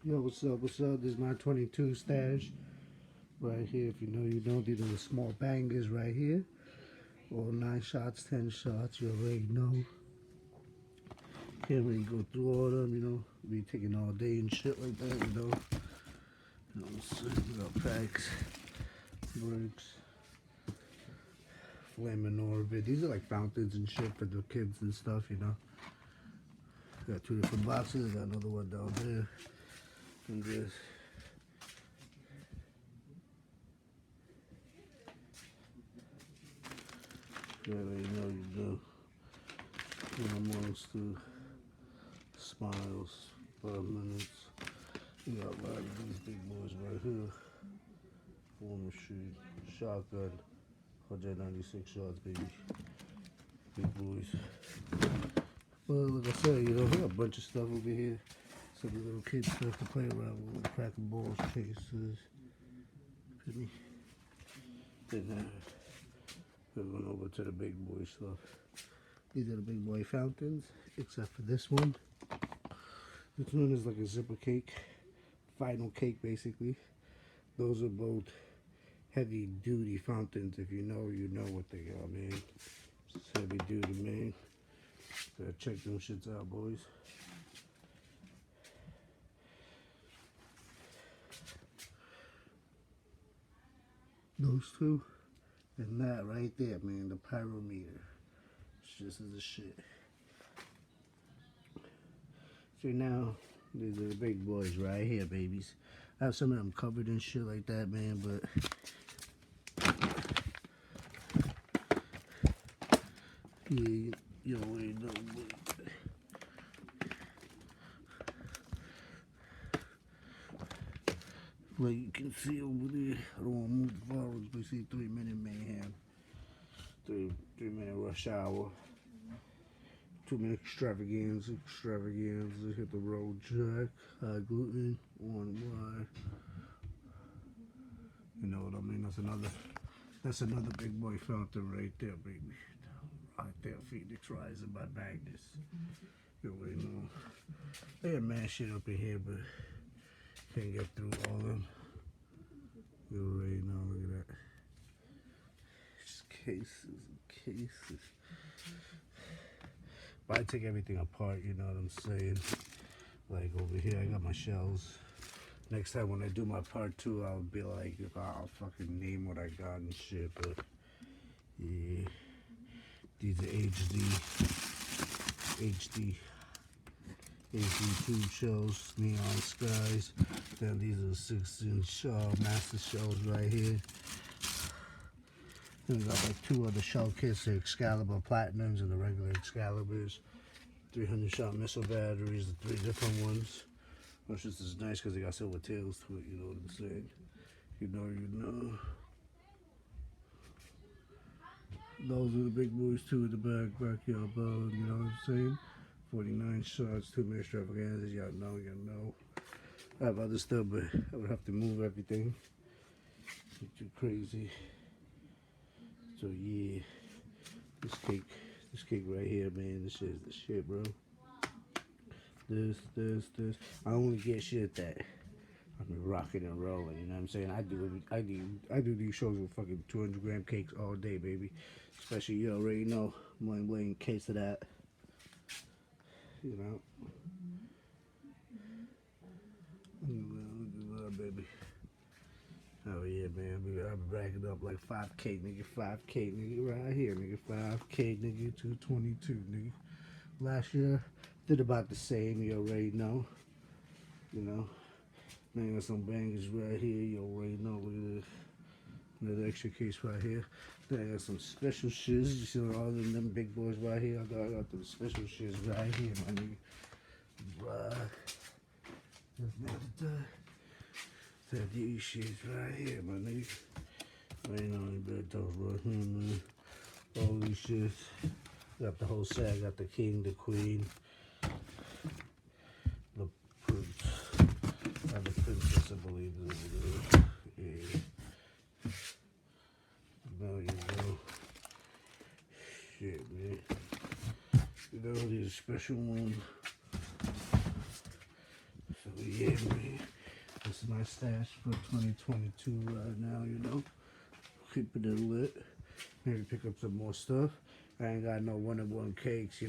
Yo, what's up? What's up? This is my 22 stash right here. If you know, you know. These are the small bangers right here. All 9 shots, 10 shots. You already know. Can't really go through all of them, you know. Be taking all day and shit like that, you know. So we got packs, bricks, flaming orbit. These are like fountains and shit for the kids and stuff, you know. Got 2 different boxes. Got another one down there. And this. You already know you do. And amongst the smiles, 5 minutes. We got a lot of these big boys right here. Warmer Street, shotgun, 196 shots, baby. Big boys. Well, like I said, you know, we got a bunch of stuff over here. Some little kids stuff to play around with, cracking balls, cases. Feel me? Then we're going over to the big boy stuff. These are the big boy fountains, except for this one. This one is like a zipper cake, final cake basically. Those are both heavy duty fountains. If you know, you know what they are, man. It's heavy duty, man. Gotta check them shits out, boys. Those two, and that right there, man, the pyrometer. It's just as a shit. So now, these are the big boys right here, babies. I have some of them covered and shit like that, man, but yeah, you already know. Like you can see over there, I don't want to move the forwards, but you see 3-minute mayhem, 3-minute rush hour, 2-minute extravaganza, hit the road jack, high gluten, 1 Y. You know what I mean? That's another big boy fountain right there, baby. Right there, Phoenix Rising by Magnus. You already know. They got mad shit up in here, but can't get through all of them. You already know, look at that. Just cases and cases. But I take everything apart, you know what I'm saying? Like over here, I got my shells. Next time when I do my part 2, I'll be like, I'll fucking name what I got and shit, but yeah. These are HD tube shells, neon skies. Then these are 6-inch master shells right here. Then we got like 2 other shell kits, the Excalibur Platinums and the regular Excaliburs. 300 shot missile batteries, the 3 different ones. Which is nice because they got silver tails to it, you know what I'm saying? You know. Those are the big boys too in the backyard ball, you know what I'm saying? 49 shots, 2-minute extravaganzas, y'all know. I have other stuff, but I would have to move everything. It's too crazy. So yeah, this cake right here, man, this is the shit, bro. This. I only get shit that I mean, rocking and rolling, you know what I'm saying? I do these shows with fucking 200-gram cakes all day, baby. Especially you already know, one case of that. You know. Baby. Oh yeah, man. I'm racking up like 5K, nigga. 5K, nigga. Right here, nigga. 5K, nigga. 222, nigga. Last year, did about the same. You already know. You know. Man, got some bangers right here. You already know. Look at this. Another extra case right here. Then I got some special shiz. You see all of them big boys right here. I got the special shiz right here, my nigga. Right. That these shits right here, my nigga. Ain't on any bad toast right here, man. All these shits. Got the whole set. Got the king, the queen, the prince, and the princess, I believe is over there. Yeah. Now you know. Shit, man. You know, these special ones. So yeah. gave me. This is my stash for 2022 right now, you know. Keeping it lit. Maybe pick up some more stuff. I ain't got no one-on-one cakes, you know.